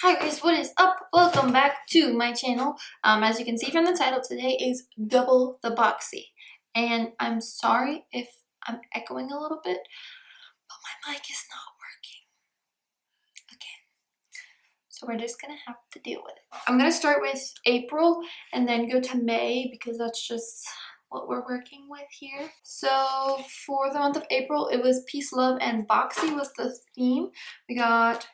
Hi guys, what is up? Welcome back to my channel. As you can see from the title, today is double the boxy. And I'm sorry if I'm echoing a little bit, but my mic is not working again. So we're just gonna have to deal with it. I'm gonna start with April and then go to May because that's just what we're working with here. So for the month of April, it was peace, love, and boxy was the theme. We got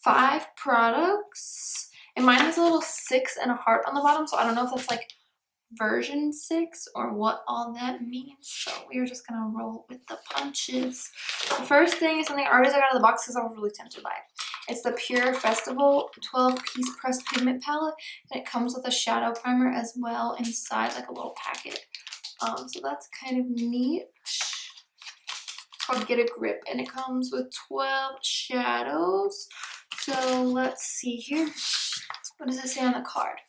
5 products, and mine has a little 6 and a heart on the bottom, so I don't know if that's like version 6 or what all that means. So we're just gonna roll with the punches. The first thing is something I already got out of the box because I was really tempted by it. It's the Pure Festival 12-piece pressed pigment palette, and it comes with a shadow primer as well inside, like a little packet. So that's kind of neat. It's called Get a Grip, and it comes with 12 shadows. So let's see here. What does it say on the card?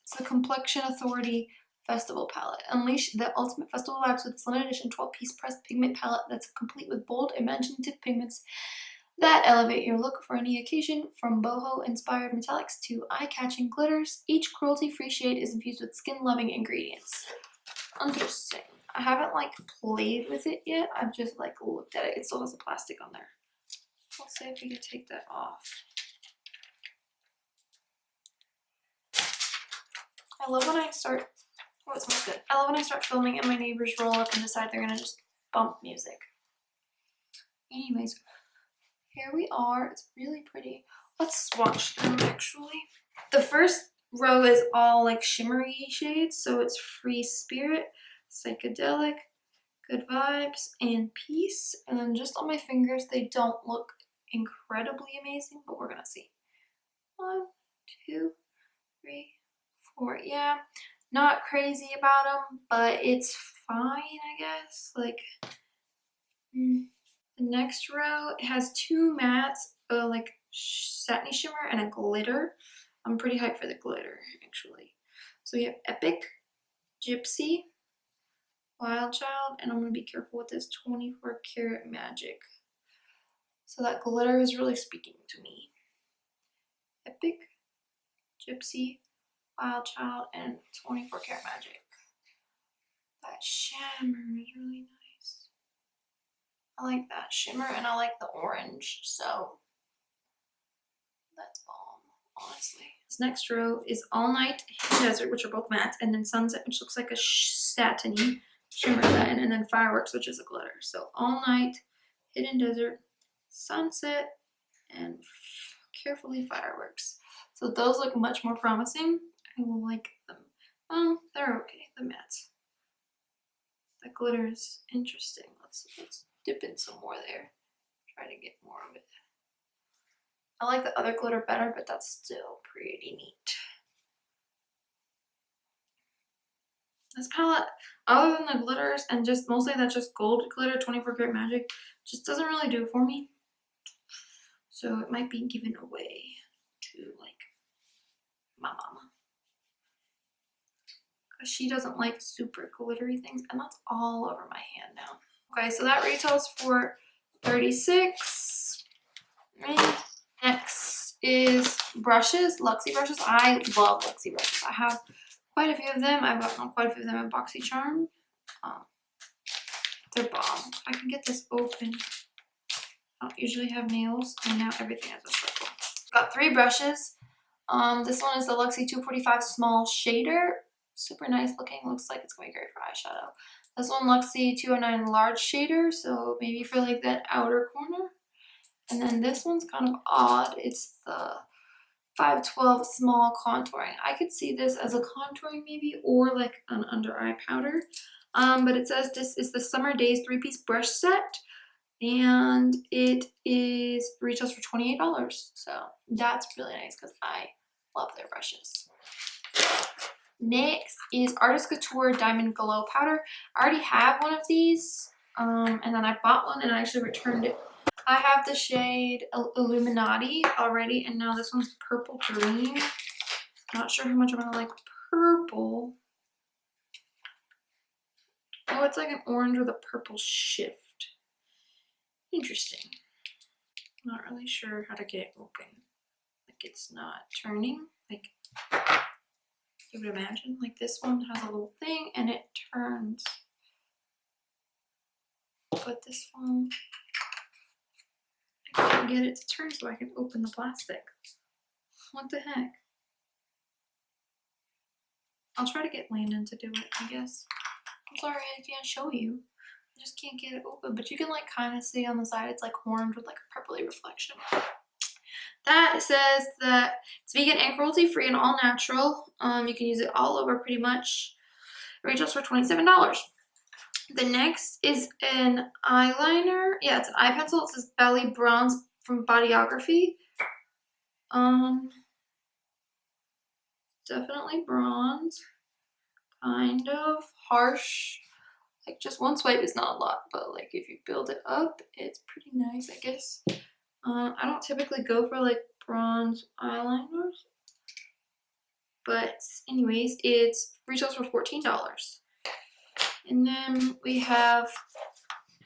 It's the Complexion Authority Festival Palette. Unleash the ultimate festival vibes with this limited edition 12-piece pressed pigment palette that's complete with bold, imaginative pigments that elevate your look for any occasion. From boho-inspired metallics to eye-catching glitters, each cruelty-free shade is infused with skin-loving ingredients. Interesting. I haven't like played with it yet. I've just like looked at it. It still has the plastic on there. Let's see if we can take that off. I love when I start, oh, it smells good. I love when I start filming and my neighbors roll up and decide they're gonna just bump music. Anyways, here we are. It's really pretty. Let's swatch them actually. The first row is all like shimmery shades, so it's Free Spirit, Psychedelic, Good Vibes, and Peace. And then just on my fingers, they don't look incredibly amazing, but we're gonna see. 1, 2, 3, 4. Yeah, not crazy about them, but it's fine, I guess. Like, the next row, it has 2 mattes, like satiny shimmer and a glitter. I'm pretty hyped for the glitter, actually. So we have Epic, Gypsy, Wild Child, and I'm gonna be careful with this 24 Karat Magic. So that glitter is really speaking to me. Epic, Gypsy, Wild Child, and 24 Karat Magic. That shimmer is really nice. I like that shimmer and I like the orange, so that's bomb, honestly. This next row is All Night, Hidden Desert, which are both mattes, and then Sunset, which looks like a satiny shimmer then, and then Fireworks, which is a glitter. So All Night, Hidden Desert, Sunset, and Carefully Fireworks. So those look much more promising. I like them. They're okay, the mattes. That glitter is interesting. Let's dip in some more there. Try to get more of it. I like the other glitter better, but that's still pretty neat. This palette, other than the glitters and just mostly that's just gold glitter, 24 Karat Magic, just doesn't really do it for me. So it might be given away to like my mama. Because she doesn't like super glittery things, and that's all over my hand now. Okay, so that retails for $36. And next is brushes, Luxie brushes. I love Luxie brushes. I have quite a few of them. I've gotten quite a few of them at Boxycharm. They're bomb. I can get this open. I don't usually have nails, and now everything has a circle. Got 3 brushes. This one is the Luxie 245 Small Shader. Super nice looking. Looks like it's going to be great for eyeshadow. This one, Luxie 209 Large Shader, so maybe for like that outer corner. And then this one's kind of odd. It's the 512 Small Contouring. I could see this as a contouring maybe, or like an under eye powder. But it says this is the Summer Days 3-piece brush set, and it retails for $28. So that's really nice because I love their brushes. Next is Artist Couture Diamond Glow Powder. I already have one of these, and then I bought one and I actually returned it. I have the shade Illuminati already, and now this one's Purple Dream. I'm not sure how much I'm gonna like purple. Oh, it's like an orange with a purple shift. Interesting. not really sure how to get it open. Like it's not turning. Like you would imagine. Like this one has a little thing and it turns. But this one, I can't get it to turn so I can open the plastic. What the heck? I'll try to get Landon to do it, I guess. I'm sorry I can't show you. I just can't get it open. But you can like kind of see on the side, it's like horned with like a purpley reflection. That says that it's vegan and cruelty free and all natural. You can use it all over pretty much. It retails for $27. The next is an eyeliner. Yeah, it's an eye pencil. It says Belly Bronze from Bodyography. Definitely bronze. Kind of harsh. Like just one swipe is not a lot, but like if you build it up, it's pretty nice, I guess. I don't typically go for like bronze eyeliners, but anyways, it's retails for $14. And then we have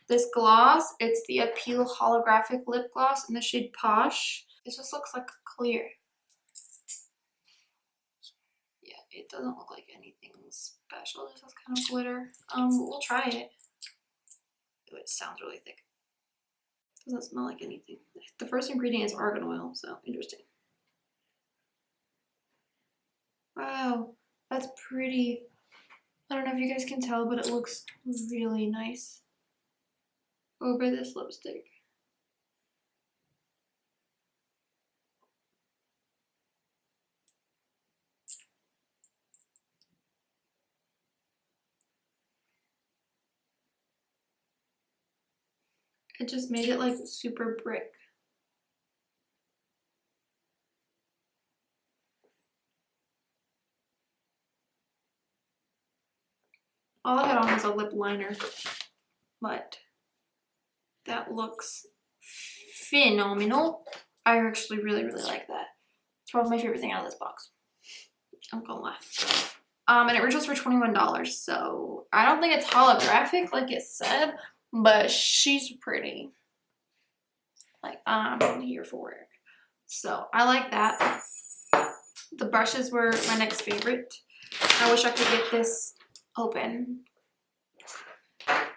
this gloss. It's the Appeal Holographic Lip Gloss in the shade Posh. It just looks like clear. Yeah, it doesn't look like anything special. It just has kind of glitter. But we'll try it. Ooh, it sounds really thick. Doesn't smell like anything. The first ingredient is argan oil, so interesting. Wow, that's pretty. I don't know if you guys can tell, but it looks really nice over this lipstick. It just made it like super brick. All I had on was a lip liner, but that looks phenomenal. I actually really like that. It's probably my favorite thing out of this box. I'm gonna lie. And it retails for $21, so I don't think it's holographic like it said, but she's pretty. Like, I'm here for it. So I like that. The brushes were my next favorite. I wish I could get this open.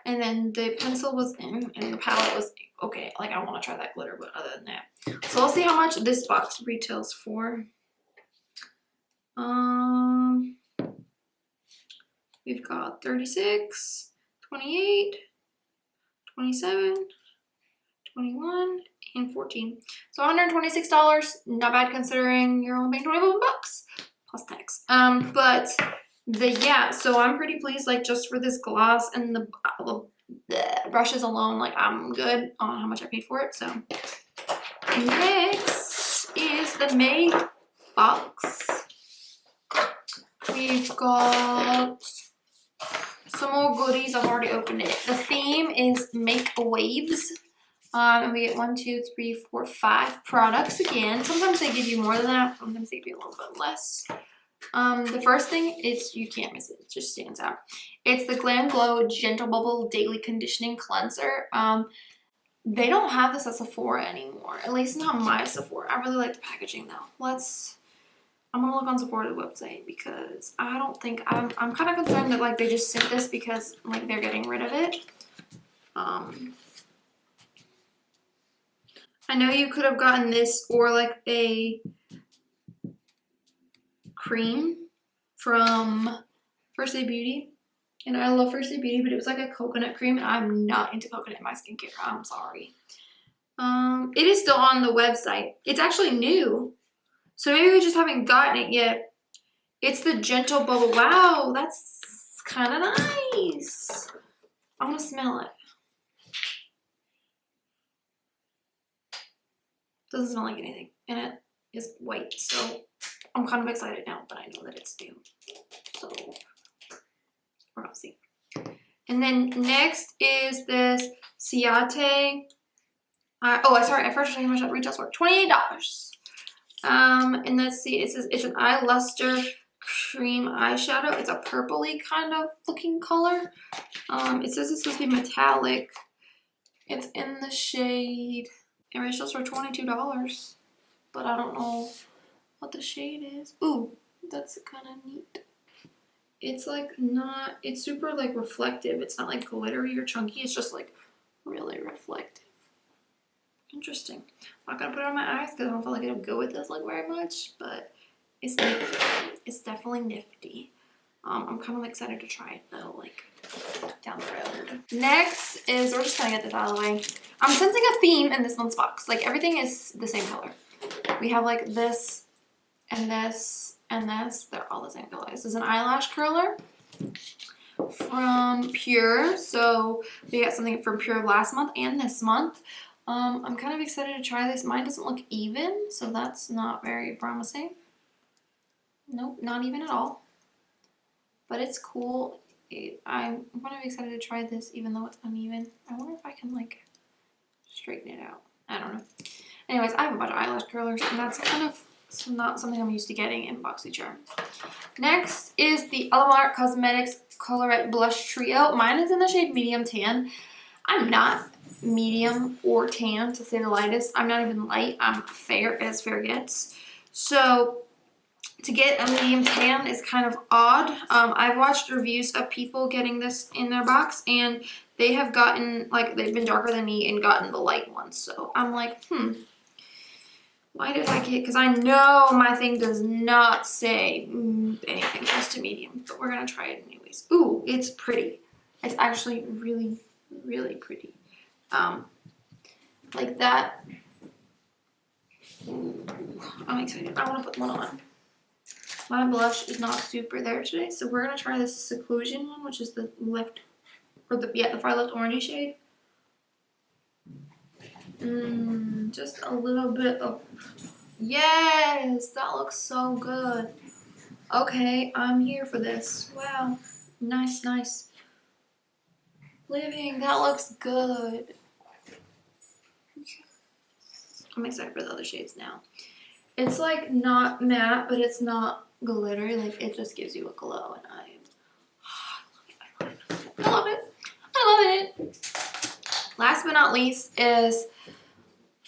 And then the pencil was in and the palette was okay. Like I want to try that glitter, but other than that. So let's see how much this box retails for. We've got 36, 28, 27, 21, and 14. So $126. Not bad considering you're only paying 21 bucks plus tax. But yeah, so I'm pretty pleased. Like just for this gloss and the brushes alone, like I'm good on how much I paid for it. So next is the May box. We've got some more goodies. I've already opened it. The theme is Make Waves. And we get 1, 2, 3, 4, 5 products again. Sometimes they give you more than that. Sometimes they give you a little bit less. The first thing is, you can't miss it. It just stands out. It's the Glam Glow Gentle Bubble Daily Conditioning Cleanser. They don't have this at Sephora anymore. At least not my Sephora. I really like the packaging though. I'm gonna look on Sephora's website because I don't think I'm kind of concerned that like they just sent this because like they're getting rid of it. I know you could have gotten this or like a cream from First Aid Beauty. And I love First Aid Beauty, but it was like a coconut cream and I'm not into coconut in my skincare. I'm sorry. It is still on the website. It's actually new. So maybe we just haven't gotten it yet. It's the Gentle Bubble. Wow, that's kind of nice. I want to smell it. Doesn't smell like anything. And it is white. So I'm kind of excited now, but I know that it's new. So we're going to see. And then next is this Ciate. Sorry, I forgot to tell you how much that retails for. $28. And let's see, it says it's an eye luster cream eyeshadow. It's a purpley kind of looking color. It says it's supposed to be metallic. It's in the shade It retails for $22, but I don't know what the shade is. Ooh, that's kind of neat. It's like not, it's super like reflective. It's not like glittery or chunky. It's just like really reflective. Interesting. I'm not gonna put it on my eyes because I don't feel like it'll go with this look very much, but it's nifty. It's definitely nifty. I'm kind of excited to try it though, like down the road. Next is, we're just gonna get this out of the way. I'm sensing a theme in this month's box. Like everything is the same color. We have like this and this and this. They're all the same color. This is an eyelash curler from Pure. So we got something from Pure last month and this month. I'm kind of excited to try this. Mine doesn't look even, so that's not very promising. Nope, not even at all. But it's cool. I'm kind of excited to try this even though it's uneven. I wonder if I can like straighten it out. I don't know. Anyways, I have a bunch of eyelash curlers and that's kind of not something I'm used to getting in Boxycharm. Next is the Element Cosmetics Colorette Blush Trio. Mine is in the shade Medium Tan. I'm not medium or tan, to say the lightest. I'm not even light. I'm fair as fair gets. So to get a medium tan is kind of odd. I've watched reviews of people getting this in their box and they have gotten, like, they've been darker than me and gotten the light ones. So I'm like, why did I get, because I know my thing does not say anything close to medium, but we're going to try it anyways. Ooh, it's pretty. It's actually really, really pretty. Like that. Ooh, I'm excited. I want to put one on. My blush is not super there today, so we're gonna try this Seclusion one, which is the left, or the far left orangey shade. Just a little bit of, yes, that looks so good. Okay, I'm here for this. Wow, nice, nice. Living, that looks good. I'm excited for the other shades now. It's like not matte, but it's not glittery. Like it just gives you a glow, and I love it. I love it. Last but not least is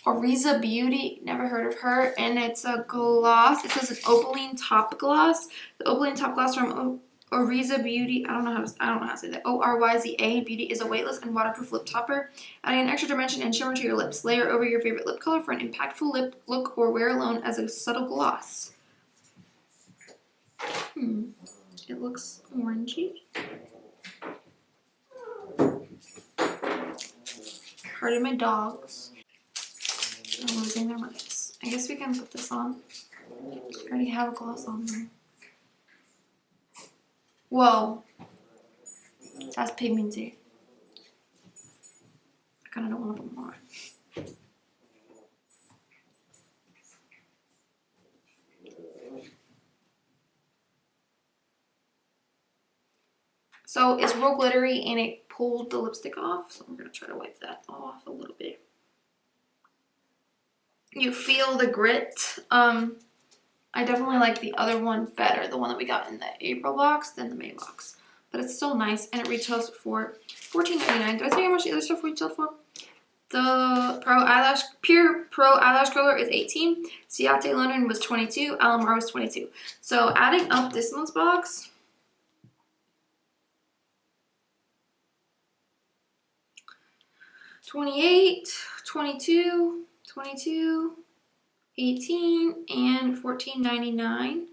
Ariza Beauty. Never heard of her, and it's a gloss. It says an Opaline Top Gloss. The Opaline Top Gloss from Ariza Beauty. I don't know how to say that. ORYZA Beauty is a weightless and waterproof lip topper, adding an extra dimension and shimmer to your lips. Layer over your favorite lip color for an impactful lip look, or wear alone as a subtle gloss. It looks orangey. Pardon my dogs. They're losing their minds. I guess we can put this on. I already have a gloss on there. Whoa. That's pigmented. I kind of don't want to put more on. So it's real glittery and it pulled the lipstick off. So I'm going to try to wipe that off a little bit. You feel the grit. I definitely like the other one better, the one that we got in the April box than the May box. But it's still nice, and it retails for $14.99. Did I tell you how much the other stuff retailed for? The Pure Pro Eyelash Curler is $18. Ciate London was $22. Alamar was $22. So adding up this month's box, $28, $22, $22, $18, and $14.99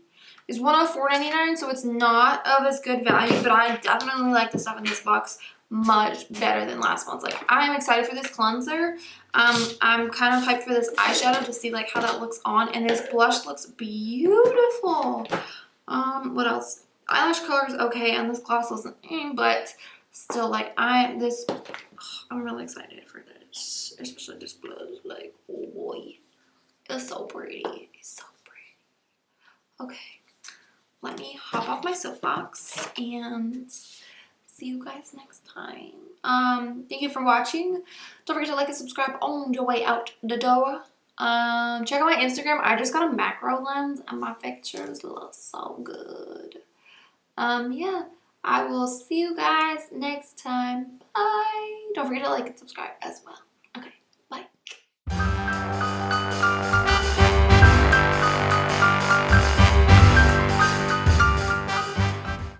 is $104.99, so it's not of as good value, but I definitely like the stuff in this box much better than last month's. Like, I'm excited for this cleanser. I'm kind of hyped for this eyeshadow to see like how that looks on, and this blush looks beautiful. What else? Eyelash color is okay, and this gloss wasn't, but still, like, I'm really excited for this, especially this blush. Like, oh boy. It's so pretty. It's so pretty. Okay. Let me hop off my soapbox and see you guys next time. Thank you for watching. Don't forget to like and subscribe on your way out the door. Check out my Instagram. I just got a macro lens and my pictures look so good. Yeah. I will see you guys next time. Bye. Don't forget to like and subscribe as well.